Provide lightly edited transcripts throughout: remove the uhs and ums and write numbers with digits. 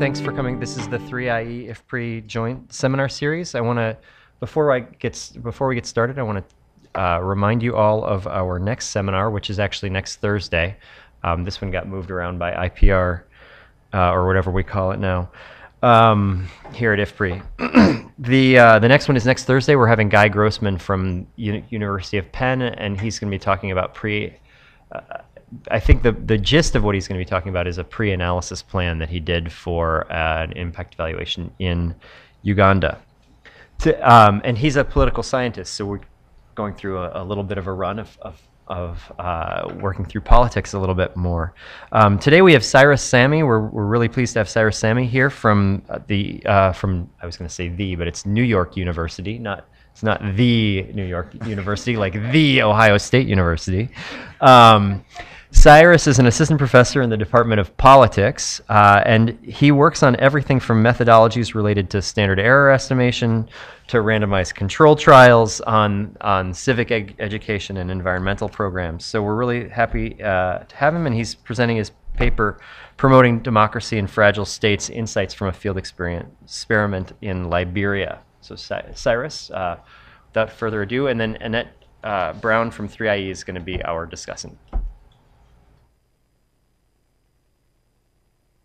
Thanks for coming. This is the 3IE IFPRI joint seminar series. Before we get started, I want to remind you all of our next seminar, which is actually next Thursday. This one got moved around by IPR, or whatever we call it now, here at IFPRI. The next one is next Thursday. We're having Guy Grossman from University of Penn, and he's going to be talking about I think the gist of what he's going to be talking about is a pre-analysis plan that he did for an impact evaluation in Uganda. And he's a political scientist, so we're going through a little bit of a run of working through politics a little bit more. Today we have Cyrus Samii. We're really pleased to have Cyrus Samii here from I was going to say but it's New York University, it's not the New York University, like the Ohio State University. Cyrus is an assistant professor in the Department of Politics, and he works on everything from methodologies related to standard error estimation to randomized control trials on civic education and environmental programs. So we're really happy to have him, and he's presenting his paper, Promoting Democracy in Fragile States, Insights from a Field Experiment in Liberia. So Cyrus, without further ado, and then Annette Brown from 3IE is going to be our discussant.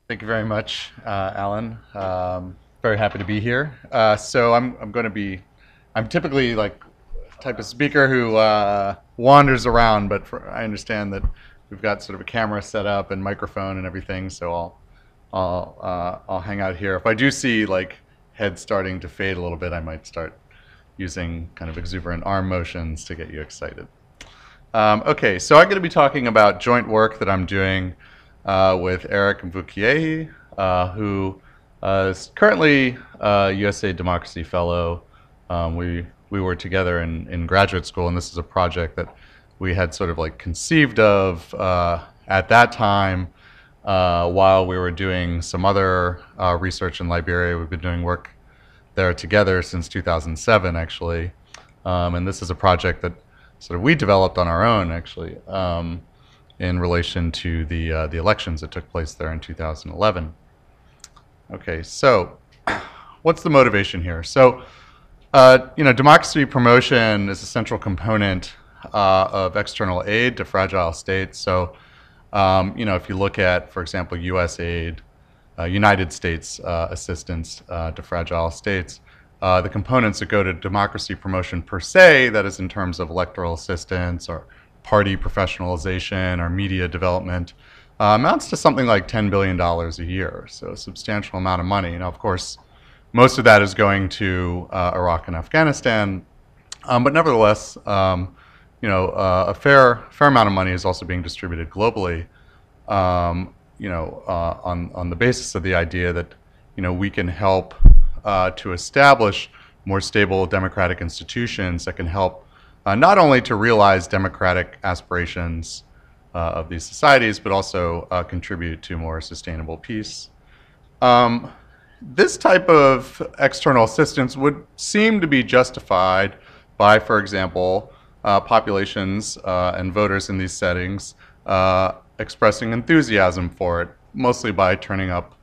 Thank you very much, Alan. Very happy to be here. So I'm typically like the type of speaker who wanders around, but I understand that we've got sort of a camera set up and microphone and everything, so I'll hang out here. If I do see like heads starting to fade a little bit, I might start using kind of exuberant arm motions to get you excited. Okay, so I'm going to be talking about joint work that I'm doing with Eric Mvukiehi, who is currently a USA Democracy Fellow. We were together in graduate school, and this is a project that we had sort of like conceived of at that time while we were doing some other research in Liberia. We've been doing work there together since 2007, actually. And this is a project that sort of we developed on our own, actually, in relation to the elections that took place there in 2011. Okay, so what's the motivation here? So, democracy promotion is a central component of external aid to fragile states. So, if you look at, for example, U.S. aid, United States assistance to fragile states, the components that go to democracy promotion per se, that is in terms of electoral assistance or party professionalization or media development, amounts to something like $10 billion a year, so a substantial amount of money. Now, of course, most of that is going to Iraq and Afghanistan, but nevertheless, a fair amount of money is also being distributed globally, on the basis of the idea that, we can help to establish more stable democratic institutions that can help not only to realize democratic aspirations of these societies, but also contribute to more sustainable peace. This type of external assistance would seem to be justified by, for example, populations and voters in these settings expressing enthusiasm for it, mostly by turning up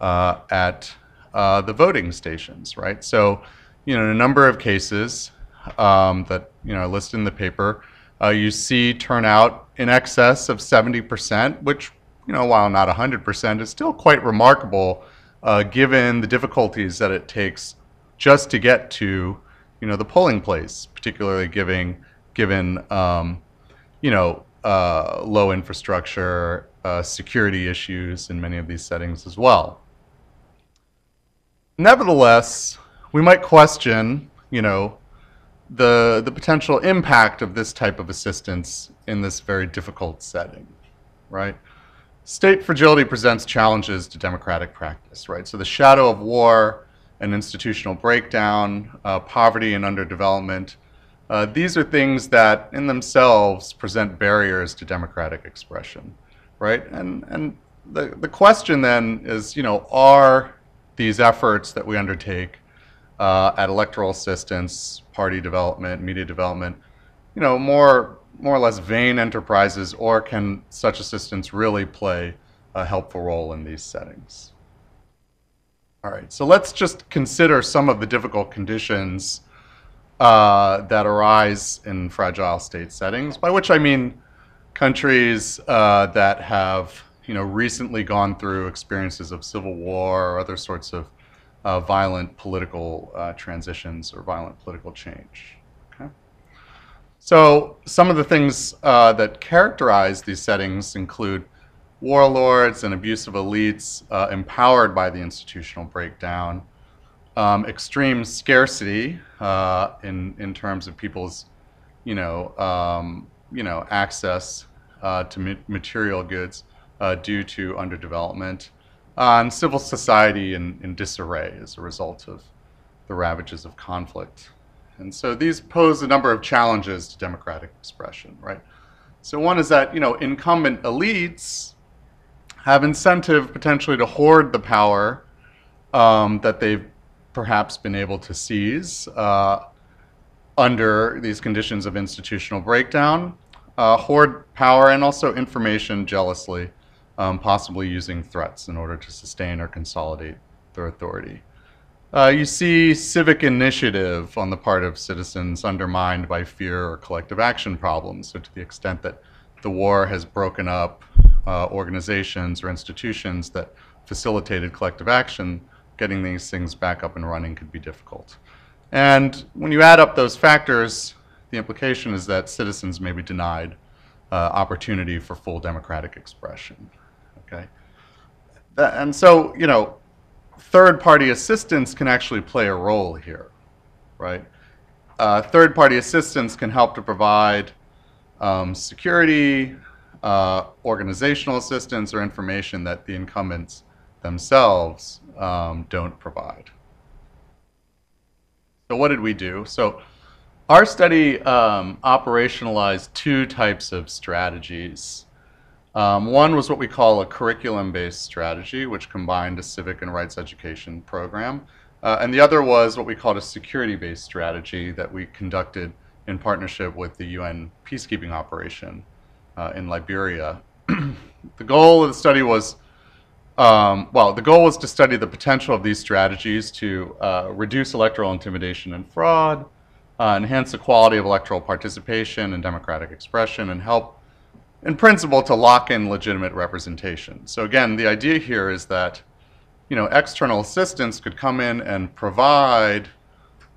at the voting stations, right? So, in a number of cases that listed in the paper, you see turnout in excess of 70%, which, while not 100%, is still quite remarkable given the difficulties that it takes just to get to, the polling place, particularly given low infrastructure, security issues in many of these settings as well. Nevertheless, we might question, the potential impact of this type of assistance in this very difficult setting, right? State fragility presents challenges to democratic practice, right? So the shadow of war and institutional breakdown, poverty and underdevelopment, these are things that in themselves present barriers to democratic expression, right? And the question then is, are these efforts that we undertake at electoral assistance, party development, media development, more or less vain enterprises, or can such assistance really play a helpful role in these settings? All right, so let's just consider some of the difficult conditions that arise in fragile state settings, by which I mean countries that have recently gone through experiences of civil war or other sorts of violent political transitions or violent political change. Okay? So some of the things that characterize these settings include warlords and abusive elites empowered by the institutional breakdown, extreme scarcity in terms of people's access to material goods due to underdevelopment, and civil society in disarray as a result of the ravages of conflict. And so these pose a number of challenges to democratic expression, right? So one is that, incumbent elites have incentive potentially to hoard the power that they've perhaps been able to seize under these conditions of institutional breakdown, hoard power and also information jealously, possibly using threats in order to sustain or consolidate their authority. You see civic initiative on the part of citizens undermined by fear or collective action problems. So to the extent that the war has broken up organizations or institutions that facilitated collective action, getting these things back up and running could be difficult. And when you add up those factors, the implication is that citizens may be denied opportunity for full democratic expression. Okay, and so third-party assistance can actually play a role here, right? Third-party assistance can help to provide security, organizational assistance, or information that the incumbents themselves don't provide. So what did we do? So our study operationalized two types of strategies. One was what we call a curriculum-based strategy, which combined a civic and rights education program. And the other was what we called a security-based strategy that we conducted in partnership with the UN peacekeeping operation in Liberia. The goal of the study was, the goal was to study the potential of these strategies to reduce electoral intimidation and fraud, enhance the quality of electoral participation and democratic expression, and help, in principle, to lock in legitimate representation. So again, the idea here is that, external assistance could come in and provide,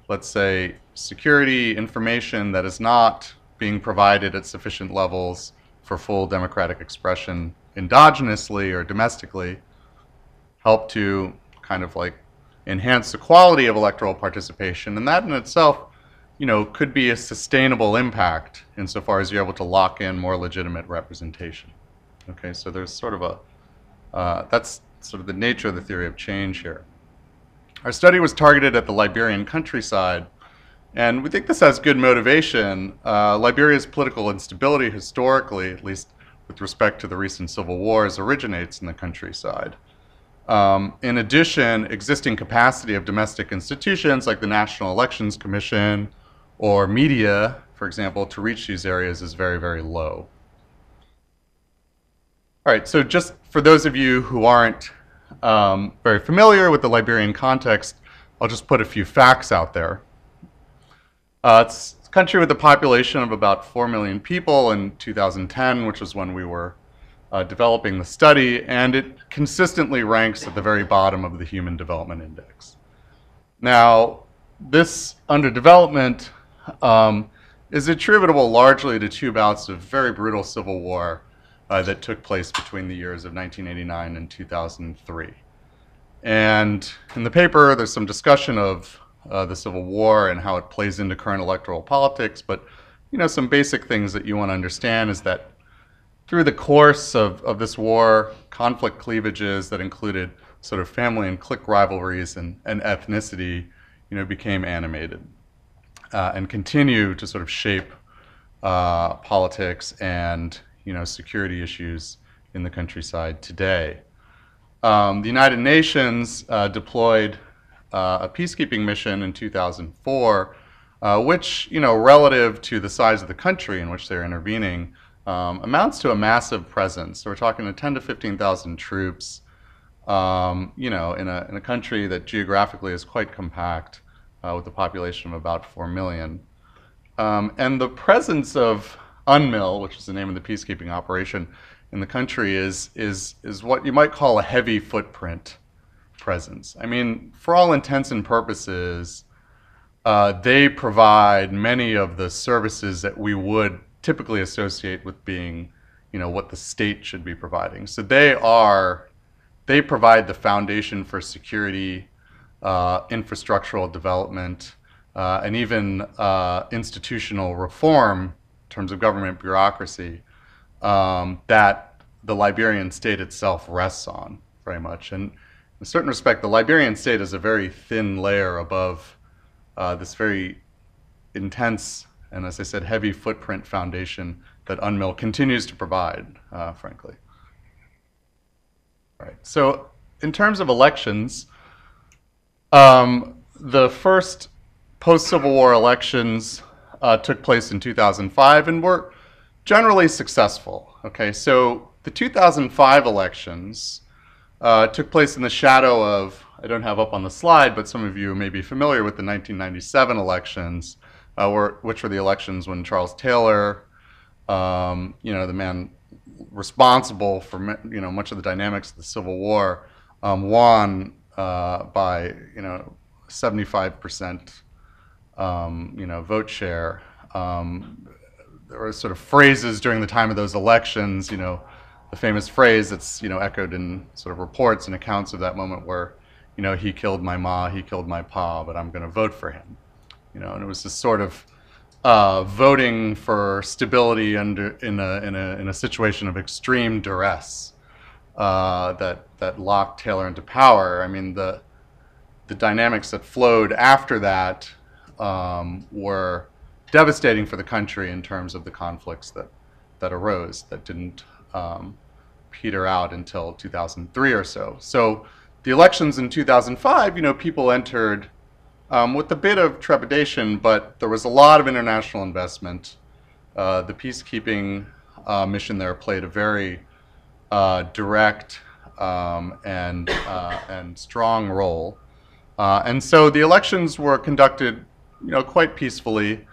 let's say, security information that is not being provided at sufficient levels for full democratic expression endogenously or domestically, help to kind of like enhance the quality of electoral participation, and that in itself could be a sustainable impact insofar as you're able to lock in more legitimate representation. Okay, so there's sort of that's sort of the nature of the theory of change here. Our study was targeted at the Liberian countryside, and we think this has good motivation. Liberia's political instability historically, at least with respect to the recent civil wars, originates in the countryside. In addition, existing capacity of domestic institutions like the National Elections Commission or media, for example, to reach these areas is very, very low. All right, so just for those of you who aren't very familiar with the Liberian context, I'll just put a few facts out there. It's a country with a population of about 4 million people in 2010, which was when we were developing the study, and it consistently ranks at the very bottom of the Human Development Index. Now, this underdevelopment is attributable largely to two bouts of very brutal civil war that took place between the years of 1989 and 2003. And in the paper, there's some discussion of the Civil War and how it plays into current electoral politics, but some basic things that you want to understand is that through the course of this war, conflict cleavages that included sort of family and clique rivalries and ethnicity, became animated and continue to sort of shape politics and security issues in the countryside today. The United Nations deployed a peacekeeping mission in 2004, which, relative to the size of the country in which they're intervening, amounts to a massive presence. So we're talking 10 to 15,000 troops, in a country that geographically is quite compact, with a population of about 4 million. And the presence of UNMIL, which is the name of the peacekeeping operation in the country, is what you might call a heavy footprint presence. I mean, for all intents and purposes, they provide many of the services that we would typically associate with being, what the state should be providing. So they provide the foundation for security, infrastructural development, and even institutional reform in terms of government bureaucracy that the Liberian state itself rests on very much. And in a certain respect, the Liberian state is a very thin layer above this very intense and, as I said, heavy footprint foundation that UNMIL continues to provide, frankly. All right. So in terms of elections, the first post-Civil War elections took place in 2005 and were generally successful. Okay, so the 2005 elections took place in the shadow of, I don't have up on the slide, but some of you may be familiar with the 1997 elections, which were the elections when Charles Taylor, the man responsible for much of the dynamics of the Civil War, won by 75% vote share. There were sort of phrases during the time of those elections, the famous phrase that's echoed in sort of reports and accounts of that moment where he killed my ma, he killed my pa, but I'm going to vote for him. And it was this sort of voting for stability in a situation of extreme duress that locked Taylor into power. I mean, the dynamics that flowed after that were devastating for the country in terms of the conflicts that arose that didn't peter out until 2003 or so. So the elections in 2005, people entered with a bit of trepidation, but there was a lot of international investment. The peacekeeping mission there played a very direct and strong role. And so the elections were conducted, quite peacefully,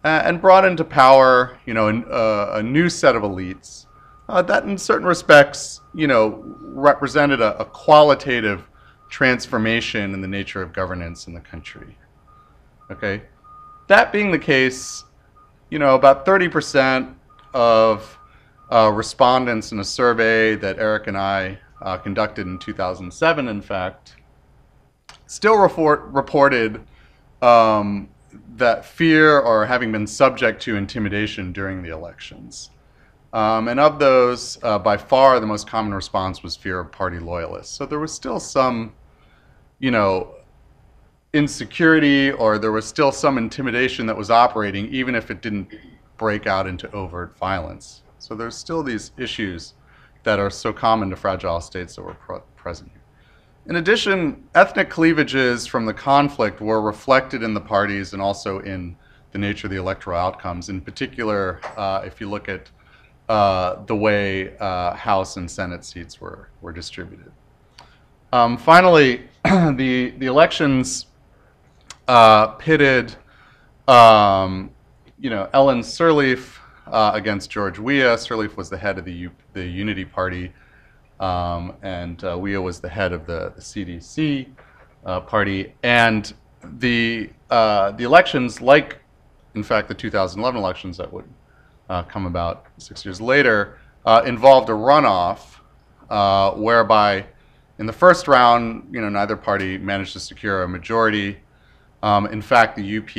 and brought into power, a new set of elites that, in certain respects, represented a qualitative transformation in the nature of governance in the country. Okay, that being the case, about 30% of respondents in a survey that Eric and I conducted in 2007, in fact, still reported that fear or having been subject to intimidation during the elections. And of those, by far the most common response was fear of party loyalists. So there was still some, insecurity, or there was still some intimidation that was operating, even if it didn't break out into overt violence. So there's still these issues that are so common to fragile states that were present here. In addition, ethnic cleavages from the conflict were reflected in the parties and also in the nature of the electoral outcomes. In particular, if you look at the way House and Senate seats were distributed. Finally, the elections pitted, Ellen Sirleaf against George Weah. Sirleaf was the head of the Unity Party, and Weah was the head of the CDC party. And the elections, like, in fact, the 2011 elections that would come about 6 years later, involved a runoff whereby in the first round, neither party managed to secure a majority. In fact, the UP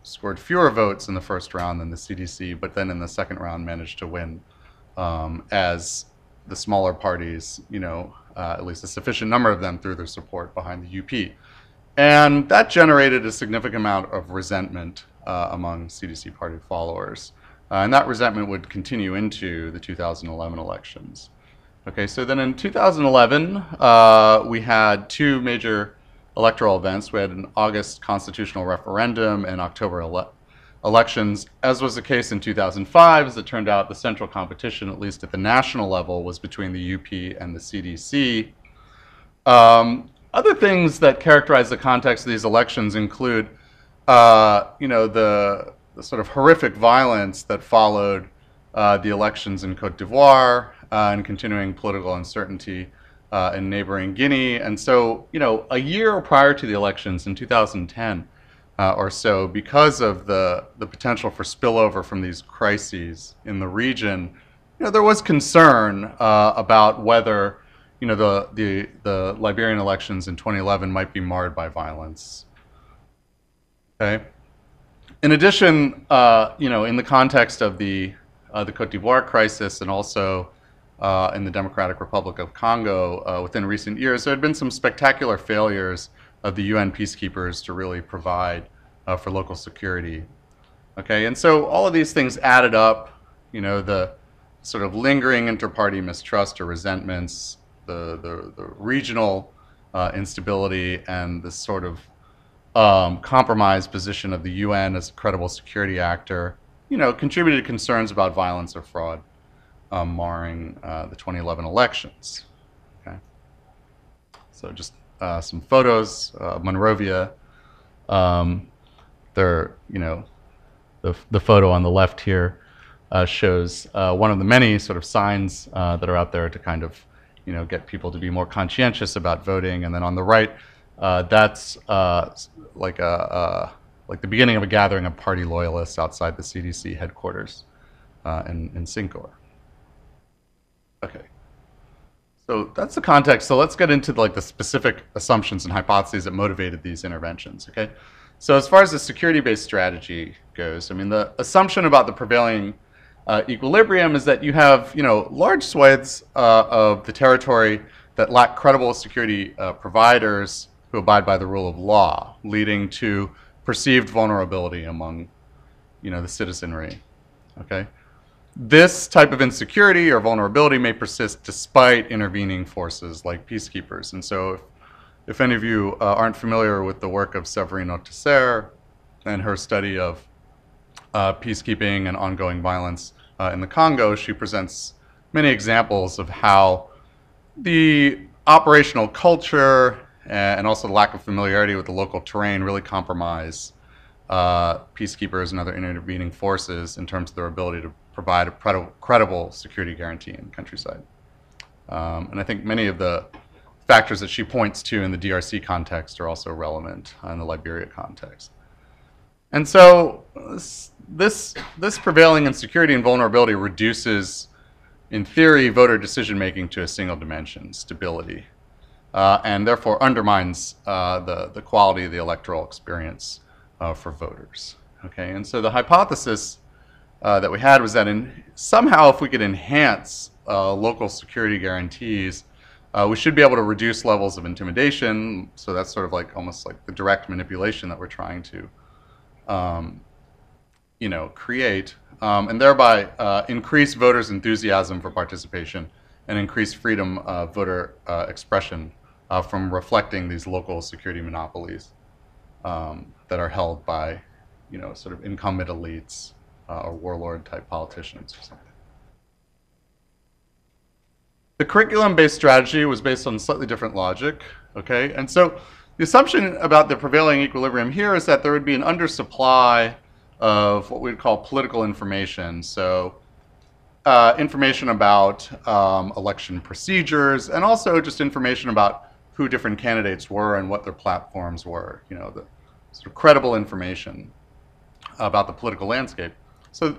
scored fewer votes in the first round than the CDC, but then in the second round managed to win as the smaller parties, at least a sufficient number of them threw their support behind the UP. And that generated a significant amount of resentment among CDC party followers. And that resentment would continue into the 2011 elections. Okay, so then in 2011, we had two major electoral events. We had an August constitutional referendum and October elections, as was the case in 2005. As it turned out, the central competition, at least at the national level, was between the UP and the CDC. Other things that characterize the context of these elections include, the sort of horrific violence that followed the elections in Cote d'Ivoire and continuing political uncertainty in neighboring Guinea. And so, a year prior to the elections in 2010 or so, because of the potential for spillover from these crises in the region, there was concern about whether the Liberian elections in 2011 might be marred by violence. Okay. In addition, in the context of the Cote d'Ivoire crisis and also in the Democratic Republic of Congo within recent years, there had been some spectacular failures of the UN peacekeepers to really provide for local security. Okay, and so all of these things added up, the sort of lingering inter-party mistrust or resentments, the regional instability, and the sort of compromised position of the UN as a credible security actor, contributed to concerns about violence or fraud marring the 2011 elections. Okay, so just some photos of Monrovia. The photo on the left here shows one of the many sort of signs that are out there to kind of get people to be more conscientious about voting. And then on the right, that's like the beginning of a gathering of party loyalists outside the CDC headquarters in Sincor. Okay, so that's the context. So let's get into the specific assumptions and hypotheses that motivated these interventions. Okay, so as far as the security-based strategy goes, I mean, the assumption about the prevailing equilibrium is that you have large swathes of the territory that lack credible security providers who abide by the rule of law, leading to perceived vulnerability among the citizenry. Okay, this type of insecurity or vulnerability may persist despite intervening forces like peacekeepers. And so if any of you aren't familiar with the work of Séverine Autesserre and her study of peacekeeping and ongoing violence in the Congo, she presents many examples of how the operational culture and also the lack of familiarity with the local terrain really compromise peacekeepers and other intervening forces in terms of their ability to provide a credible security guarantee in the countryside. And I think many of the factors that she points to in the DRC context are also relevant in the Liberia context. And so this prevailing insecurity and vulnerability reduces, in theory, voter decision-making to a single dimension, stability, and therefore undermines the quality of the electoral experience for voters. Okay, and so the hypothesis that we had was that somehow if we could enhance local security guarantees, we should be able to reduce levels of intimidation. So that's sort of almost like the direct manipulation that we're trying to create, and thereby increase voters' enthusiasm for participation and increase freedom of voter expression from reflecting these local security monopolies that are held by, sort of incumbent elites or warlord-type politicians or something. The curriculum-based strategy was based on slightly different logic, okay? And so the assumption about the prevailing equilibrium here is that there would be an undersupply of what we'd call political information. So information about election procedures, and also just information about who different candidates were and what their platforms were, the sort of credible information about the political landscape. So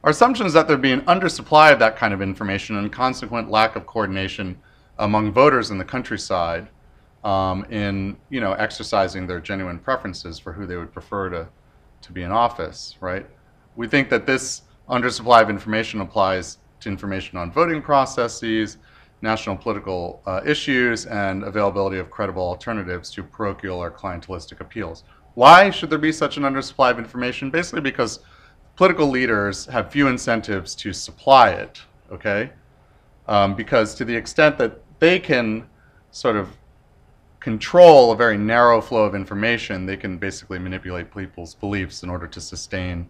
our assumption is that there'd be an undersupply of that kind of information and consequent lack of coordination among voters in the countryside in exercising their genuine preferences for who they would prefer to be in office, right? We think that this undersupply of information applies to information on voting processes, national political issues, and availability of credible alternatives to parochial or clientelistic appeals. Why should there be such an undersupply of information? Basically because political leaders have few incentives to supply it, okay? Because to the extent that they can sort of control a very narrow flow of information, they can basically manipulate people's beliefs in order to sustain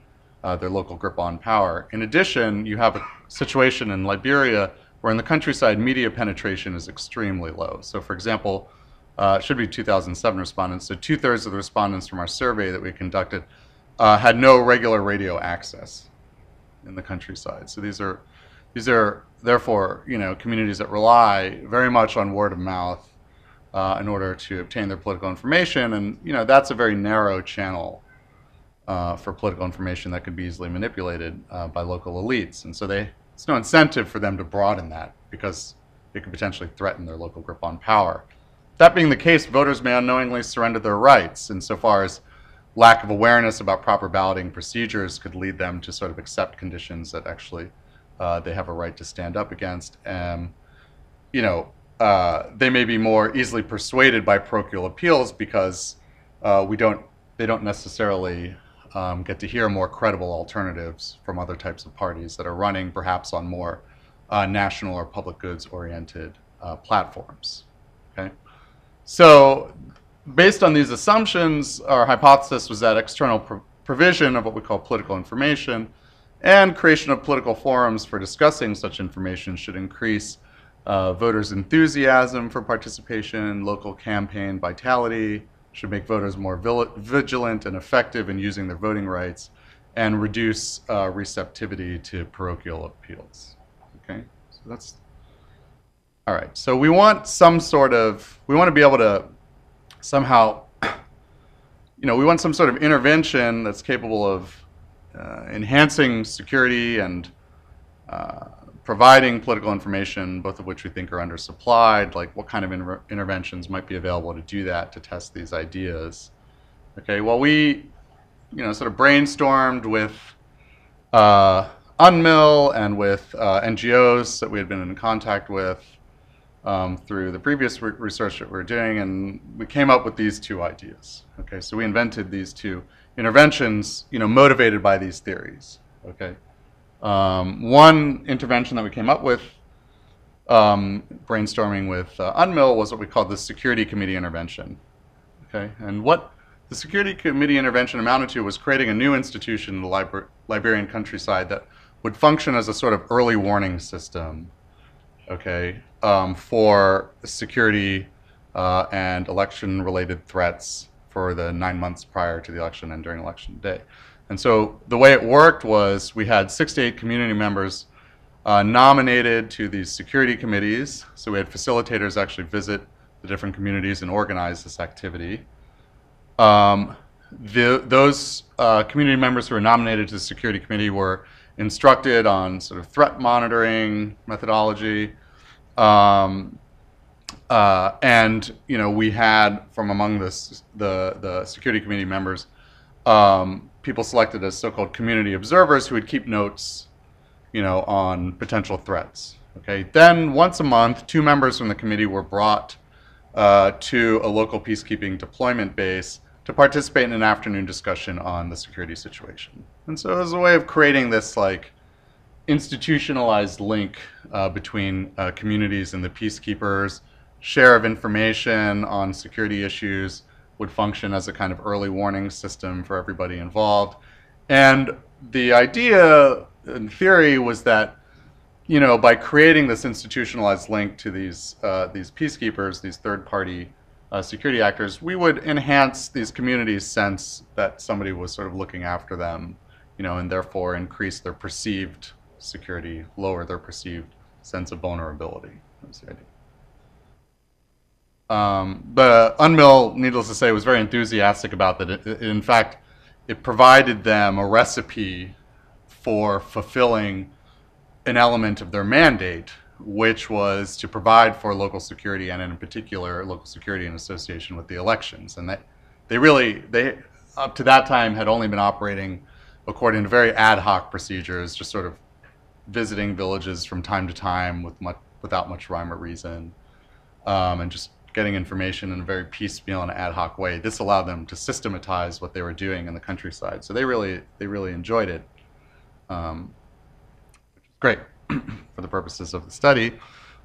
their local grip on power. In addition, you have a situation in Liberia where in the countryside, media penetration is extremely low. So for example, it should be 2007 respondents, so 2/3 of the respondents from our survey that we conducted had no regular radio access in the countryside. So these are therefore, communities that rely very much on word of mouth in order to obtain their political information, and that's a very narrow channel for political information that could be easily manipulated by local elites, and so it's no incentive for them to broaden that because it could potentially threaten their local grip on power. That being the case, voters may unknowingly surrender their rights, insofar as lack of awareness about proper balloting procedures could lead them to sort of accept conditions that actually they have a right to stand up against. They may be more easily persuaded by parochial appeals because they don't necessarily get to hear more credible alternatives from other types of parties that are running perhaps on more national or public goods oriented platforms. Okay, so based on these assumptions, our hypothesis was that external provision of what we call political information and creation of political forums for discussing such information should increase voters' enthusiasm for participation, local campaign vitality, should make voters more vigilant and effective in using their voting rights, and reduce receptivity to parochial appeals. Okay, so that's all right. So we want to be able to somehow, we want some sort of intervention that's capable of enhancing security and providing political information, both of which we think are undersupplied. Like, what kind of interventions might be available to do that, to test these ideas? Okay, well, we, sort of brainstormed with UNMIL and with NGOs that we had been in contact with through the previous research that we were doing, and we came up with these two ideas. Okay, so we invented these two interventions, motivated by these theories. Okay. One intervention that we came up with, brainstorming with UNMIL, was what we called the Security Committee intervention. Okay, and what the Security Committee intervention amounted to was creating a new institution in the Liberian countryside that would function as a sort of early warning system, okay, for security and election-related threats for the 9 months prior to the election and during election day. And so the way it worked was we had 6 to 8 community members nominated to these security committees. So we had facilitators actually visit the different communities and organize this activity. Those community members who were nominated to the security committee were instructed on sort of threat monitoring methodology. And we had from among the security committee members people selected as so-called community observers who would keep notes, on potential threats. Okay. Then once a month, 2 members from the committee were brought to a local peacekeeping deployment base to participate in an afternoon discussion on the security situation. And so it was a way of creating this institutionalized link between communities and the peacekeepers. Share of information on security issues would function as a kind of early warning system for everybody involved. And the idea in theory was that, by creating this institutionalized link to these peacekeepers, these third-party security actors, we would enhance these communities' sense that somebody was sort of looking after them, and therefore increase their perceived security, lower their perceived sense of vulnerability. That's the idea. The UNMIL, needless to say, was very enthusiastic about that. In fact, it provided them a recipe for fulfilling an element of their mandate, which was to provide for local security, and in particular, local security in association with the elections. And they up to that time had only been operating according to very ad hoc procedures, just sort of visiting villages from time to time without much rhyme or reason, and just getting information in a very piecemeal and ad hoc way. This allowed them to systematize what they were doing in the countryside. So they really enjoyed it, which is great for the purposes of the study.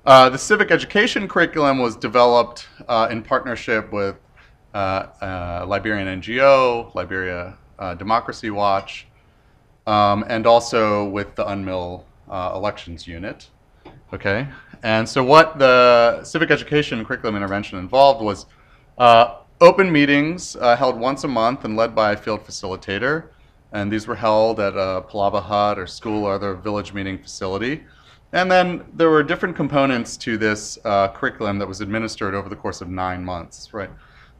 The civic education curriculum was developed in partnership with Liberian NGO, Liberia Democracy Watch, and also with the UNMIL elections unit. Okay, and so what the civic education curriculum intervention involved was open meetings held once a month and led by a field facilitator. And these were held at a palava hut or school or other village meeting facility. And then there were different components to this curriculum that was administered over the course of 9 months, right?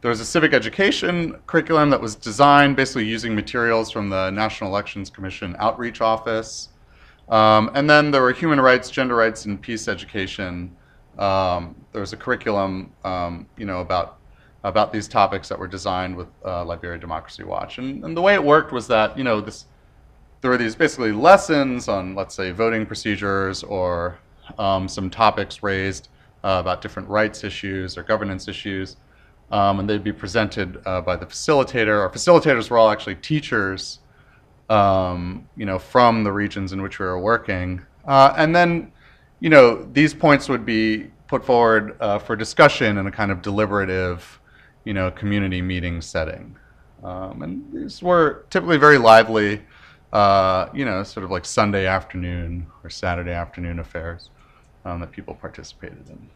There was a civic education curriculum that was designed basically using materials from the National Elections Commission Outreach Office. And then there were human rights, gender rights, and peace education. There was a curriculum, about these topics that were designed with Liberia Democracy Watch. And the way it worked was that, there were these basically lessons on, let's say, voting procedures or some topics raised about different rights issues or governance issues. And they'd be presented by the facilitator. Our facilitators were all actually teachers, from the regions in which we were working. And then, these points would be put forward for discussion in a kind of deliberative, community meeting setting. And these were typically very lively, sort of like Sunday afternoon or Saturday afternoon affairs that people participated in.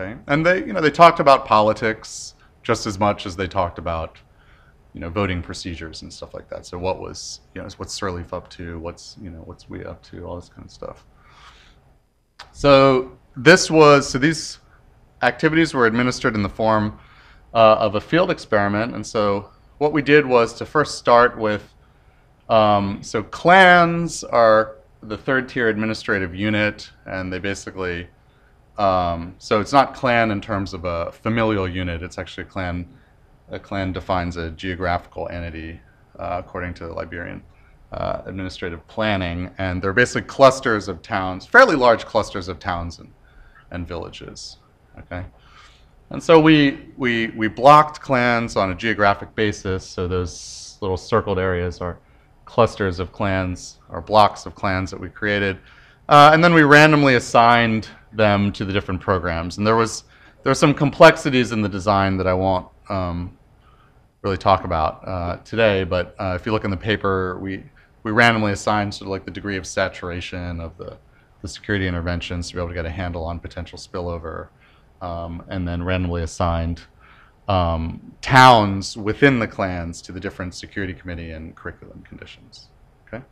Okay, and they talked about politics just as much as they talked about, voting procedures and stuff like that. So what's Sirleaf up to? What's we up to? All this kind of stuff. So these activities were administered in the form of a field experiment. And so what we did was to first start with, so clans are the third tier administrative unit, and they basically, so it's not clan in terms of a familial unit, it's actually a clan. A clan defines a geographical entity according to the Liberian administrative planning, and they're basically clusters of towns, fairly large clusters of towns and villages, okay? And so we blocked clans on a geographic basis, so those little circled areas are clusters of clans, or blocks of clans that we created. And then we randomly assigned them to the different programs. And there were some complexities in the design that I won't really talk about today, but if you look in the paper, we randomly assigned sort of like the degree of saturation of the security interventions to be able to get a handle on potential spillover. And then randomly assigned towns within the clans to the different security committee and curriculum conditions. Okay,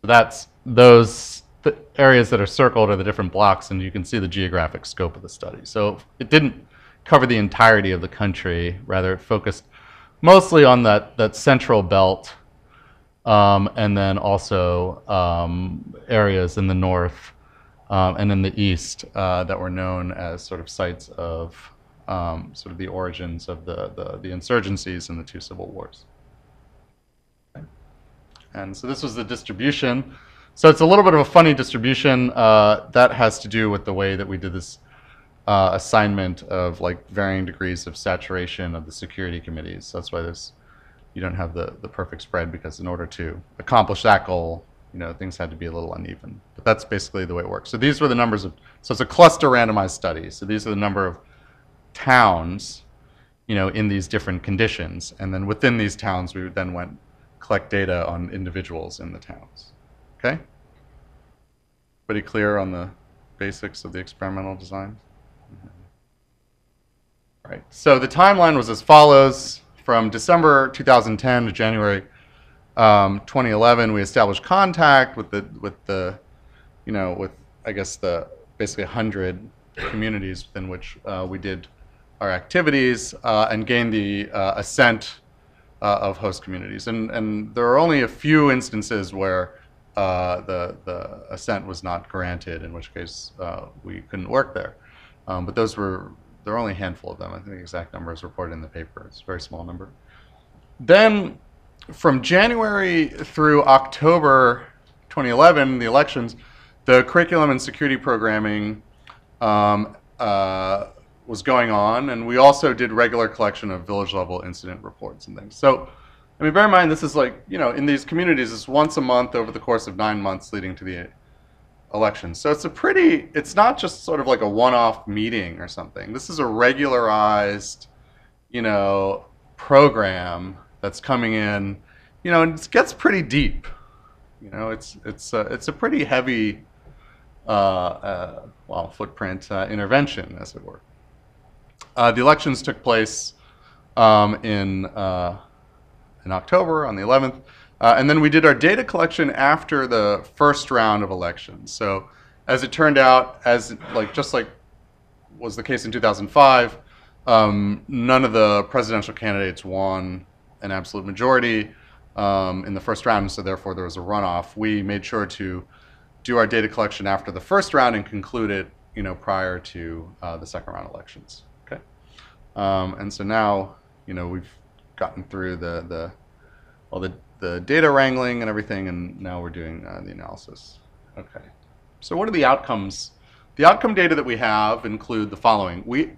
so that's the areas that are circled are the different blocks, and you can see the geographic scope of the study. So it didn't cover the entirety of the country; rather, it focused mostly on that central belt, and then also areas in the north. And in the east that were known as sort of sites of sort of the origins of the insurgencies in the two civil wars. Okay. And so this was the distribution. So it's a little bit of a funny distribution. That has to do with the way that we did this assignment of like varying degrees of saturation of the security committees. So that's why you don't have the perfect spread, because in order to accomplish that goal, things had to be a little uneven. But that's basically the way it works. So these were the numbers so it's a cluster randomized study. So these are the number of towns, in these different conditions. And then within these towns, we then went collect data on individuals in the towns. Okay? Pretty clear on the basics of the experimental design? All right. So the timeline was as follows. From December 2010 to January 2011, we established contact with I guess basically 100 communities within which we did our activities and gained the assent of host communities. And there are only a few instances where the assent was not granted, in which case we couldn't work there. But there are only a handful of them. I think the exact number is reported in the paper. It's a very small number. Then from January through October 2011, the elections, the curriculum and security programming was going on, and we also did regular collection of village-level incident reports and things. So, bear in mind, this is like, in these communities, it's once a month over the course of 9 months leading to elections. So it's not just sort of like a one-off meeting or something. This is a regularized, you know, program that's coming in, you know, and it gets pretty deep. You know, it's a pretty heavy, well, footprint intervention, as it were. The elections took place in October on the 11th. And then we did our data collection after the first round of elections. So as it turned out, just like was the case in 2005, none of the presidential candidates won an absolute majority in the first round, so therefore there was a runoff. We made sure to do our data collection after the first round and conclude it, you know, prior to the second round elections. Okay, and so now, you know, we've gotten through all the data wrangling and everything, and now we're doing the analysis. Okay, so what are the outcomes? The outcome data that we have include the following. We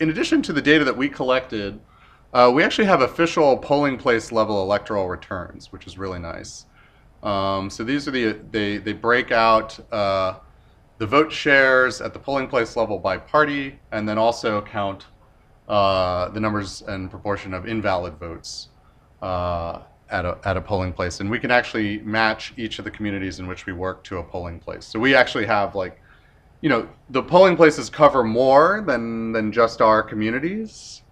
in addition to the data that we collected, we actually have official polling place level electoral returns, which is really nice. So these are they break out the vote shares at the polling place level by party, and then also count the numbers and proportion of invalid votes at a polling place. And we can actually match each of the communities in which we work to a polling place. So we actually have, like, you know, the polling places cover more than just our communities.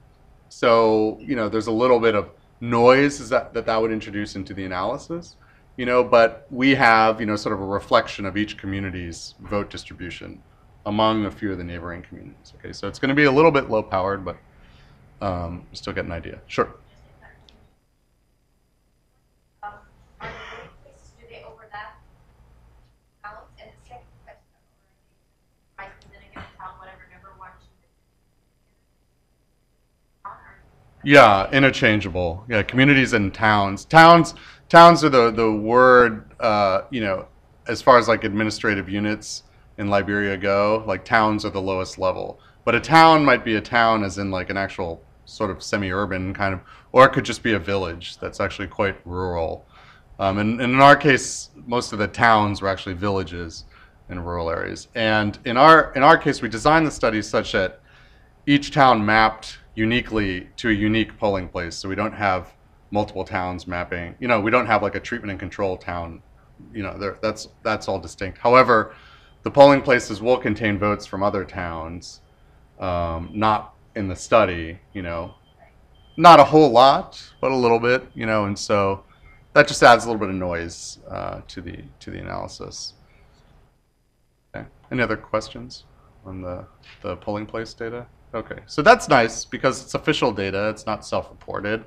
So, you know, there's a little bit of noise that would introduce into the analysis, you know, but we have, you know, sort of a reflection of each community's vote distribution among a few of the neighboring communities. Okay, so it's going to be a little bit low powered, but you still get an idea. Sure. Do they overlap? And the second question, right, then again, whatever number one. Yeah, interchangeable. Yeah, communities and towns. Towns are the word, you know, as far as like administrative units in Liberia go, like towns are the lowest level. But a town might be a town as in like an actual sort of semi-urban kind of, or it could just be a village that's actually quite rural. And in our case, most of the towns were actually villages in rural areas. And in our case, we designed the study such that each town mapped uniquely to a unique polling place. So we don't have multiple towns mapping. You know, we don't have like a treatment and control town. You know, that's all distinct. However, the polling places will contain votes from other towns, not in the study. You know, not a whole lot, but a little bit. You know, and so that just adds a little bit of noise to the analysis. Okay. Any other questions on the polling place data? Okay, so that's nice because it's official data, it's not self-reported.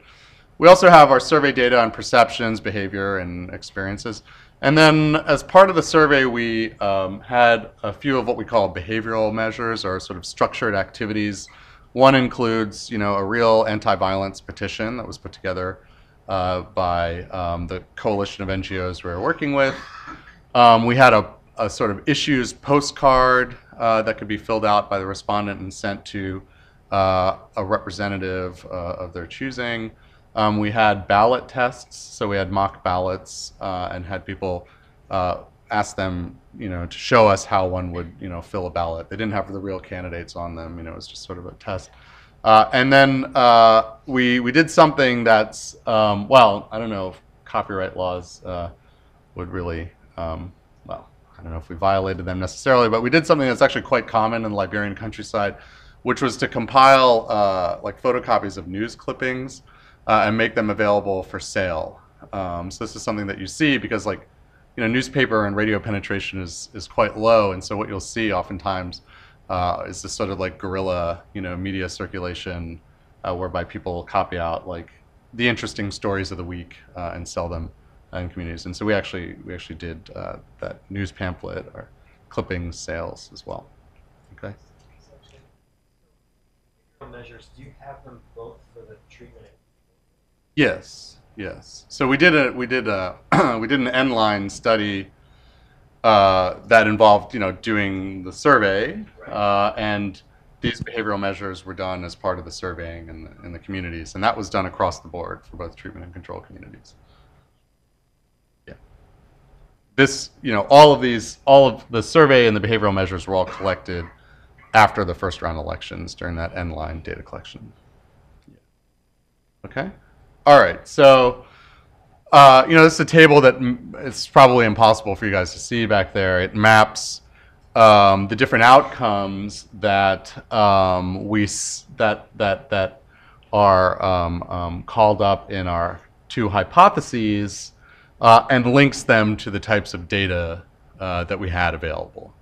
We also have our survey data on perceptions, behavior, and experiences. And then as part of the survey, we had a few of what we call behavioral measures or sort of structured activities. One includes, you know, a real anti-violence petition that was put together by the coalition of NGOs we were working with. We had a sort of issues postcard that could be filled out by the respondent and sent to a representative of their choosing. We had ballot tests, so we had mock ballots and had people ask them, you know, to show us how one would, you know, fill a ballot. They didn't have the real candidates on them, you know, it was just sort of a test. And then we did something that's, well, I don't know if copyright laws would really, well, I don't know if we violated them necessarily, but we did something that's actually quite common in the Liberian countryside, which was to compile like photocopies of news clippings and make them available for sale. So this is something that you see because, like, you know, newspaper and radio penetration is quite low, and so what you'll see oftentimes is this sort of like guerrilla, you know, media circulation whereby people copy out like the interesting stories of the week and sell them in communities. And so we actually did that news pamphlet or clipping sales as well. Okay. Measures, do you have them both for the treatment? Yes. So we did an N-line study that involved, you know, doing the survey, and these behavioral measures were done as part of the surveying in the communities, and that was done across the board for both treatment and control communities. this, all of the survey and the behavioral measures were all collected after the first round elections during that end line data collection. Okay? All right, so, this is a table that it's probably impossible for you guys to see back there. It maps the different outcomes that that are called up in our two hypotheses and links them to the types of data that we had available.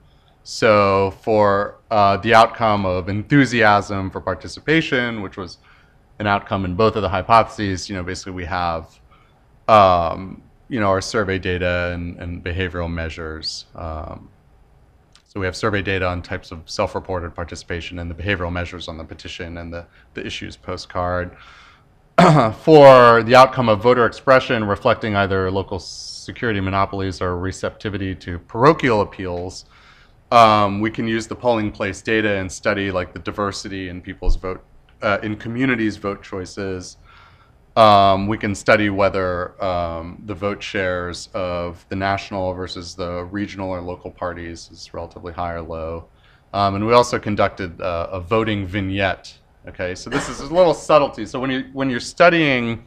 So for the outcome of enthusiasm for participation, which was an outcome in both of the hypotheses, basically we have our survey data and behavioral measures. So we have survey data on types of self-reported participation and the behavioral measures on the petition and the issues postcard. For the outcome of voter expression reflecting either local security monopolies or receptivity to parochial appeals, we can use the polling place data and study like the diversity in people's vote, in communities' vote choices. We can study whether the vote shares of the national versus the regional or local parties is relatively high or low. And we also conducted a voting vignette. Okay, so this is a little subtlety. So when you're studying,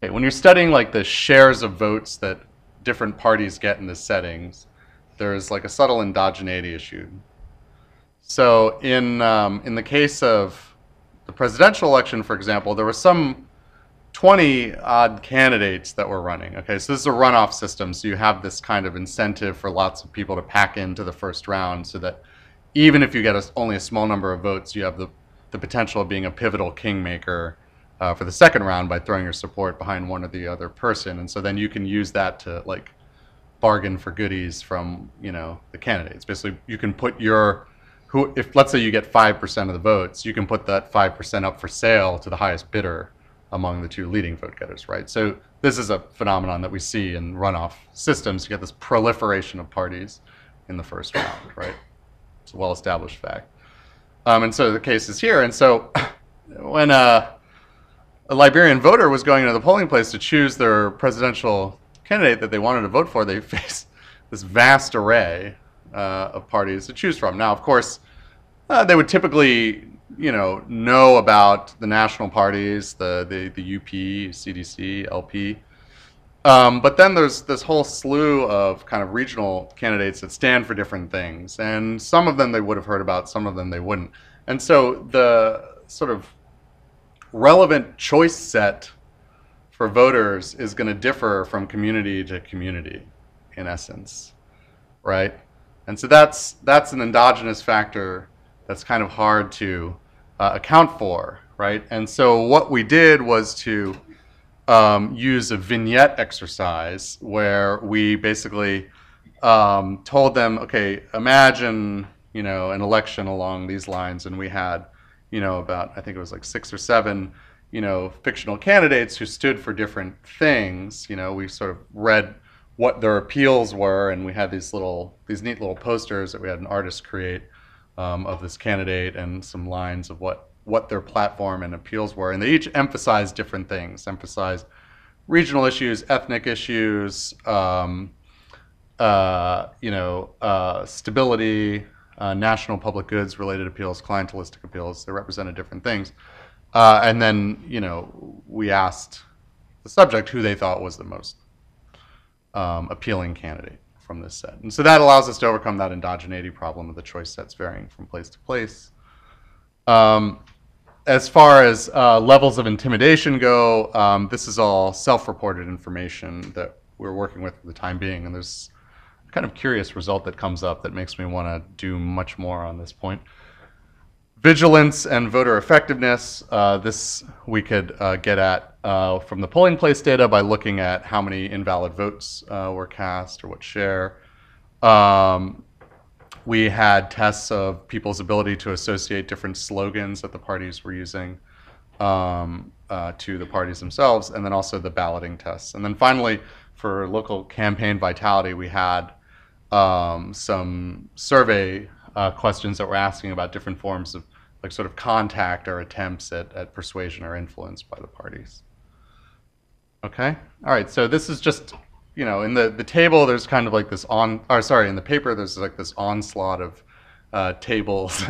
like the shares of votes that different parties get in the settings, there's like a subtle endogeneity issue. So in the case of the presidential election, for example, there were some 20 odd candidates that were running. Okay, so this is a runoff system, so you have this kind of incentive for lots of people to pack into the first round so that even if you get only a small number of votes, you have the potential of being a pivotal kingmaker for the second round by throwing your support behind one or the other person. And so then you can use that to like bargain for goodies from, the candidates. Basically, you can put if let's say you get 5% of the votes, you can put that 5% up for sale to the highest bidder among the two leading vote getters, right? So this is a phenomenon that we see in runoff systems. You get this proliferation of parties in the first round, right? It's a well-established fact. And so the case is here. And so when a Liberian voter was going into the polling place to choose their presidential candidate that they wanted to vote for, they faced this vast array of parties to choose from. Now, of course, they would typically, know about the national parties, the UP, CDC, LP. But then there's this whole slew of kind of regional candidates that stand for different things. And some of them they would have heard about, some of them they wouldn't. And so the sort of relevant choice set for voters is going to differ from community to community, in essence, right? And so that's an endogenous factor that's kind of hard to account for, right? And so what we did was to use a vignette exercise where we basically told them, okay, imagine, an election along these lines, and we had, about, I think it was like 6 or 7, fictional candidates who stood for different things. We sort of read what their appeals were, and we had these neat little posters that we had an artist create of this candidate and some lines of what their platform and appeals were, and they each emphasized different things. Emphasized regional issues, ethnic issues, stability, national public goods related appeals, clientelistic appeals. They represented different things, and then we asked the subject who they thought was the most appealing candidate from this set. And so that allows us to overcome that endogeneity problem of the choice sets varying from place to place. As far as levels of intimidation go, this is all self-reported information that we're working with for the time being, and there's a kind of curious result that comes up that makes me want to do much more on this point. Vigilance and voter effectiveness, this we could get at from the polling place data by looking at how many invalid votes were cast or what share. We had tests of people's ability to associate different slogans that the parties were using to the parties themselves, and then also the balloting tests. And then finally, for local campaign vitality, we had some survey questions that were asking about different forms of like sort of contact or attempts at persuasion or influence by the parties. Okay, all right, so this is just in the table, there's kind of like this in the paper, there's like this onslaught of tables.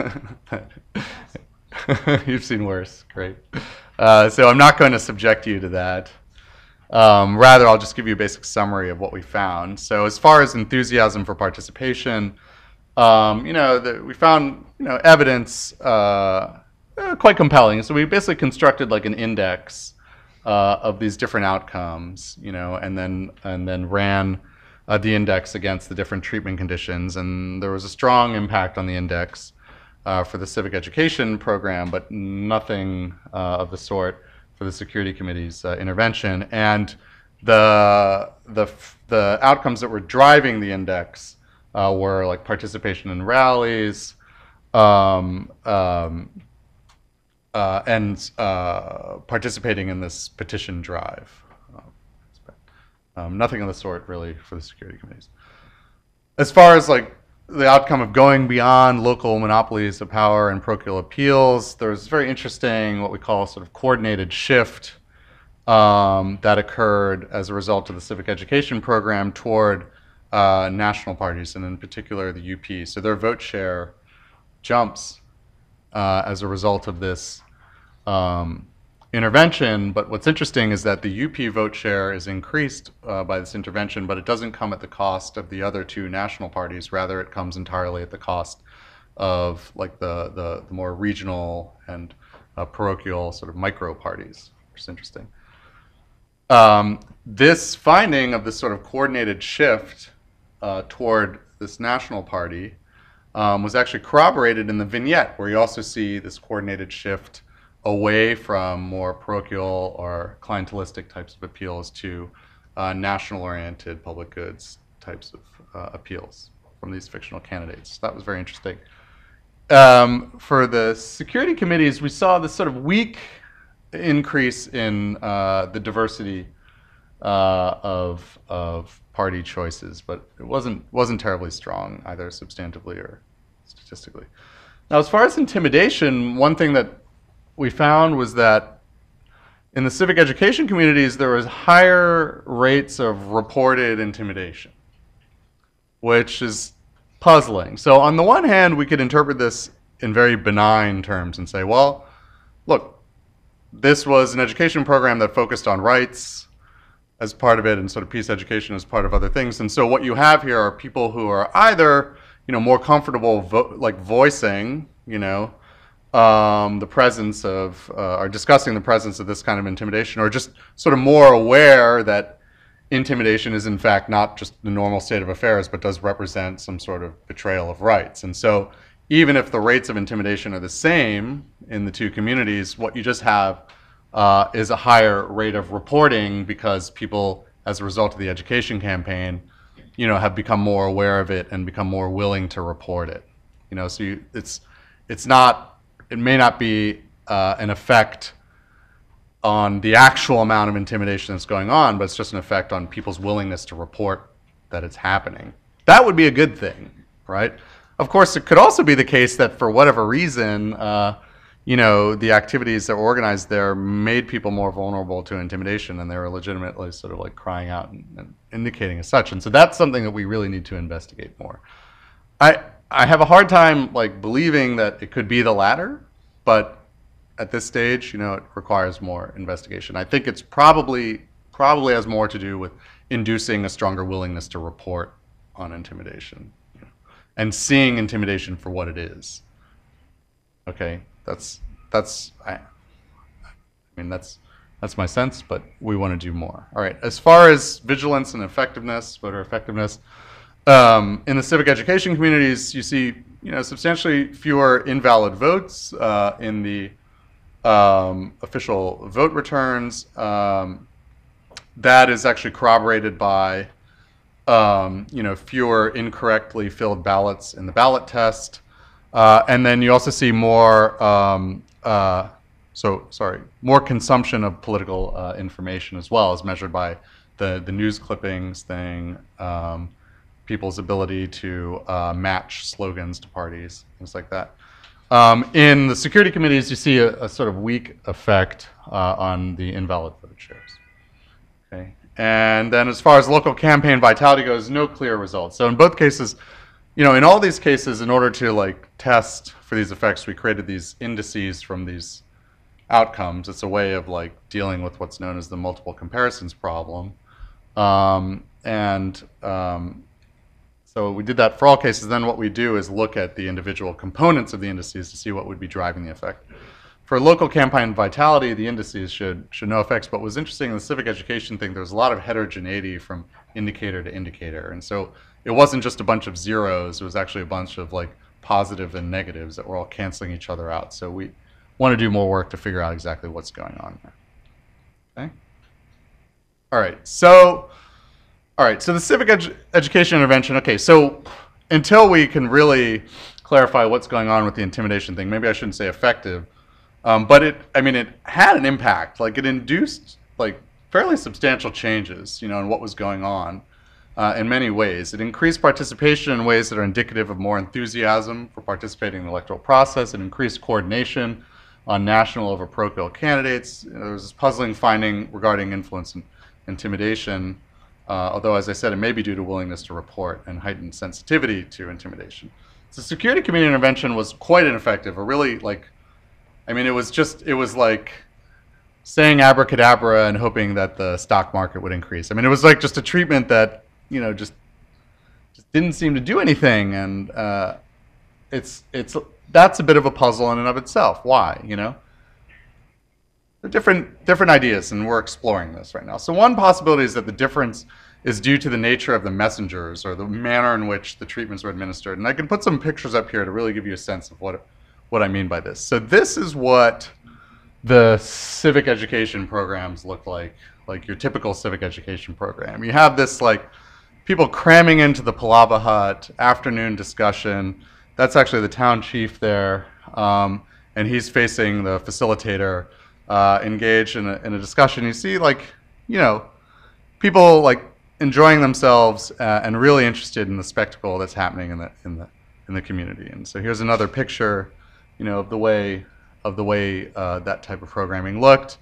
You've seen worse, great. So I'm not going to subject you to that. Rather, I'll just give you a basic summary of what we found. So as far as enthusiasm for participation, we found, evidence quite compelling. So we basically constructed like an index of these different outcomes, and then ran the index against the different treatment conditions. And there was a strong impact on the index for the civic education program, but nothing of the sort for the security committee's intervention. And the outcomes that were driving the index were like participation in rallies, and participating in this petition drive. Nothing of the sort really for the security committees. As far as like the outcome of going beyond local monopolies of power and parochial appeals, there's very interesting what we call sort of coordinated shift that occurred as a result of the civic education program toward national parties, and in particular the UP. So their vote share jumps as a result of this intervention. But what's interesting is that the UP vote share is increased by this intervention, but it doesn't come at the cost of the other two national parties. Rather, it comes entirely at the cost of like the more regional and parochial sort of micro parties, which is interesting. This finding of this sort of coordinated shift toward this national party was actually corroborated in the vignette, where you also see this coordinated shift away from more parochial or clientelistic types of appeals to national-oriented public goods types of appeals from these fictional candidates. That was very interesting. For the security committees, we saw this sort of weak increase in the diversity of party choices, but it wasn't terribly strong either substantively or statistically. Now, as far as intimidation, one thing that we found was that in the civic education communities, there was higher rates of reported intimidation, which is puzzling. So on the one hand, we could interpret this in very benign terms and say, well, look, this was an education program that focused on rights as part of it and sort of peace education as part of other things. And so what you have here are people who are either, more comfortable voicing, the presence of, or discussing the presence of this kind of intimidation, or just sort of more aware that intimidation is in fact not just the normal state of affairs, but does represent some sort of betrayal of rights. And so even if the rates of intimidation are the same in the two communities, what you just have is a higher rate of reporting because people, as a result of the education campaign, have become more aware of it and become more willing to report it. So it may not be an effect on the actual amount of intimidation that's going on, but it's just an effect on people's willingness to report that it's happening. That would be a good thing, right? Of course, it could also be the case that for whatever reason, the activities that were organized there made people more vulnerable to intimidation, and they were legitimately sort of like crying out and indicating as such. And so that's something that we really need to investigate more. I have a hard time believing that it could be the latter, but at this stage, it requires more investigation. I think it's probably has more to do with inducing a stronger willingness to report on intimidation, and seeing intimidation for what it is. Okay, that's my sense, but we want to do more. All right, as far as vigilance and effectiveness, voter effectiveness, in the civic education communities, you see, substantially fewer invalid votes in the official vote returns. That is actually corroborated by, fewer incorrectly filled ballots in the ballot test. And then you also see more, more consumption of political information as well, as measured by the news clippings thing, people's ability to match slogans to parties, things like that. In the security committees, you see a sort of weak effect on the invalid vote shares. Okay, And then as far as local campaign vitality goes, no clear results. So in both cases, in all these cases, in order to like test for these effects, we created these indices from these outcomes. It's a way of like dealing with what's known as the multiple comparisons problem. So we did that for all cases. Then what we do is look at the individual components of the indices to see what would be driving the effect. For local campaign vitality, the indices should know effects. But what was interesting in the civic education thing, there's a lot of heterogeneity from indicator to indicator. And so it wasn't just a bunch of zeros. It was actually a bunch of like positive and negatives that were all canceling each other out. So we want to do more work to figure out exactly what's going on there. Okay. All right. So the civic education intervention. Okay. So until we can really clarify what's going on with the intimidation thing, maybe I shouldn't say effective. But it had an impact. Like it induced like fairly substantial changes, in what was going on in many ways. It increased participation in ways that are indicative of more enthusiasm for participating in the electoral process. It increased coordination on national over parochial candidates. There was this puzzling finding regarding influence and intimidation, although, as I said, it may be due to willingness to report and heightened sensitivity to intimidation. So security committee intervention was quite ineffective, or really like, it was like saying abracadabra and hoping that the stock market would increase. It was like just a treatment that, just didn't seem to do anything. And that's a bit of a puzzle in and of itself. Why, There are different ideas, and we're exploring this right now. So one possibility is that the difference is due to the nature of the messengers or the manner in which the treatments were administered. And I can put some pictures up here to really give you a sense of what I mean by this. So this is what the civic education programs look like your typical civic education program. You have this like people cramming into the Palava Hut, afternoon discussion. That's actually the town chief there, and he's facing the facilitator, engaged in a discussion. You see people like enjoying themselves and really interested in the spectacle that's happening in the community. And so here's another picture of the way that type of programming looked.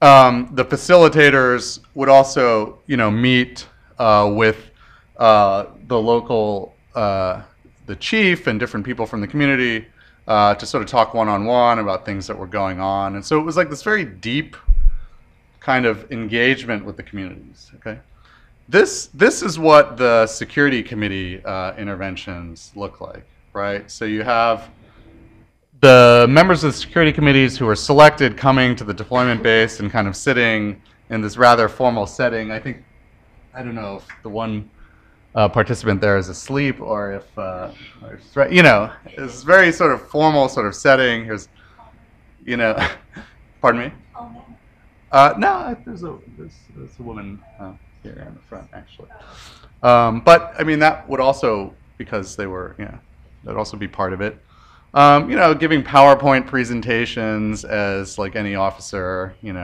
The facilitators would also, meet with the local, the chief and different people from the community to sort of talk one-on-one about things that were going on. And so it was like this very deep kind of engagement with the communities. Okay, this is what the security committee interventions look like, right? So you have the members of the security committees who are selected coming to the deployment base and kind of sitting in this rather formal setting. I don't know if the one participant there is asleep or if, it's very sort of formal sort of setting. Here's, pardon me? No, there's a woman here in the front, actually. But, that would also, because they were, that'd also be part of it. Giving PowerPoint presentations as like any officer, would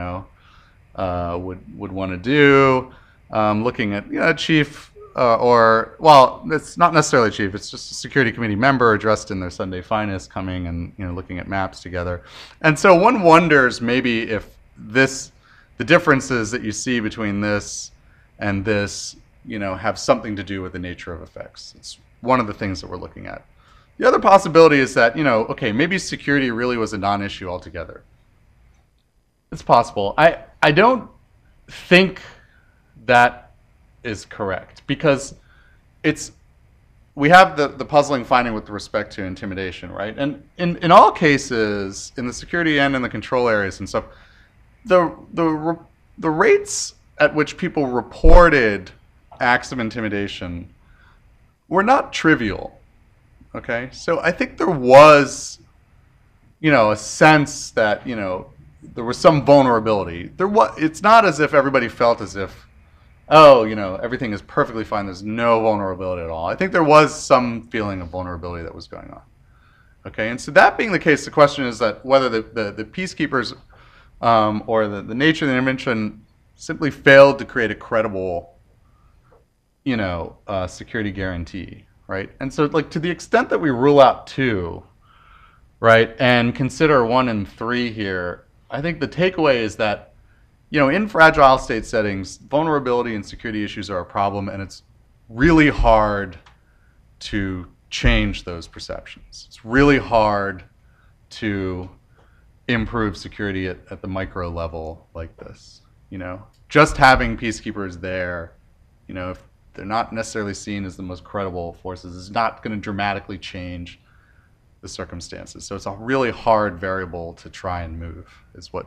want to do. Looking at chief, it's not necessarily chief. It's just a security committee member dressed in their Sunday finest, coming and looking at maps together. And so one wonders maybe if the differences that you see between this and this, have something to do with the nature of effects. It's one of the things that we're looking at. The other possibility is that, okay, maybe security really was a non-issue altogether. It's possible. I don't think that is correct, because we have the puzzling finding with respect to intimidation, right? And in all cases, in the security and in the control areas and stuff, the rates at which people reported acts of intimidation were not trivial. Okay, so I think there was, a sense that, there was some vulnerability. It's not as if everybody felt as if, everything is perfectly fine. There's no vulnerability at all. I think there was some feeling of vulnerability that was going on. Okay, and so that being the case, the question is that whether the peacekeepers or the nature of the intervention simply failed to create a credible, security guarantee. Right, and so like to the extent that we rule out 2, right, and consider 1 and 3 here, I think the takeaway is that, in fragile state settings, vulnerability and security issues are a problem, and it's really hard to change those perceptions. It's really hard to improve security at the micro level like this. Just having peacekeepers there, if they're not necessarily seen as the most credible forces, is not going to dramatically change the circumstances. So it's a really hard variable to try and move, is where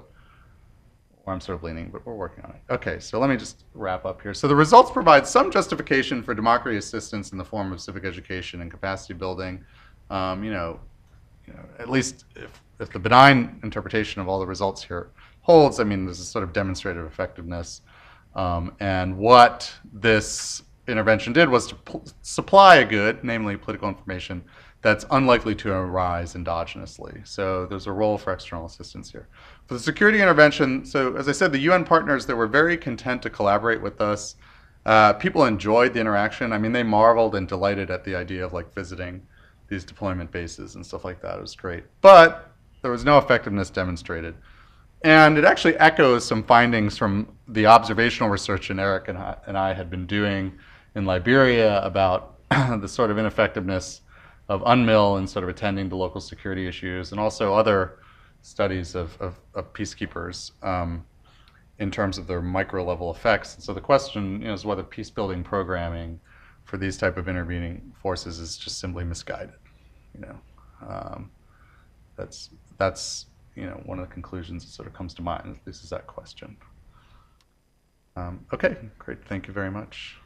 I'm sort of leaning, but we're working on it. Okay, so let me just wrap up here. So the results provide some justification for democracy assistance in the form of civic education and capacity building. At least if the benign interpretation of all the results here holds, there's a sort of demonstrated effectiveness. And what this intervention did was to supply a good, namely political information, that's unlikely to arise endogenously. So there's a role for external assistance here. For the security intervention, so as I said, the UN partners, they were very content to collaborate with us. People enjoyed the interaction. They marveled and delighted at the idea of visiting these deployment bases and stuff like that. It was great. But there was no effectiveness demonstrated. And it actually echoes some findings from the observational research that Eric and I had been doing in Liberia about the sort of ineffectiveness of UNMIL and sort of attending to local security issues, and also other studies of peacekeepers in terms of their micro level effects. And so the question is whether peace building programming for these type of intervening forces is just simply misguided. That's one of the conclusions that sort of comes to mind. This is that question. Okay, great. Thank you very much.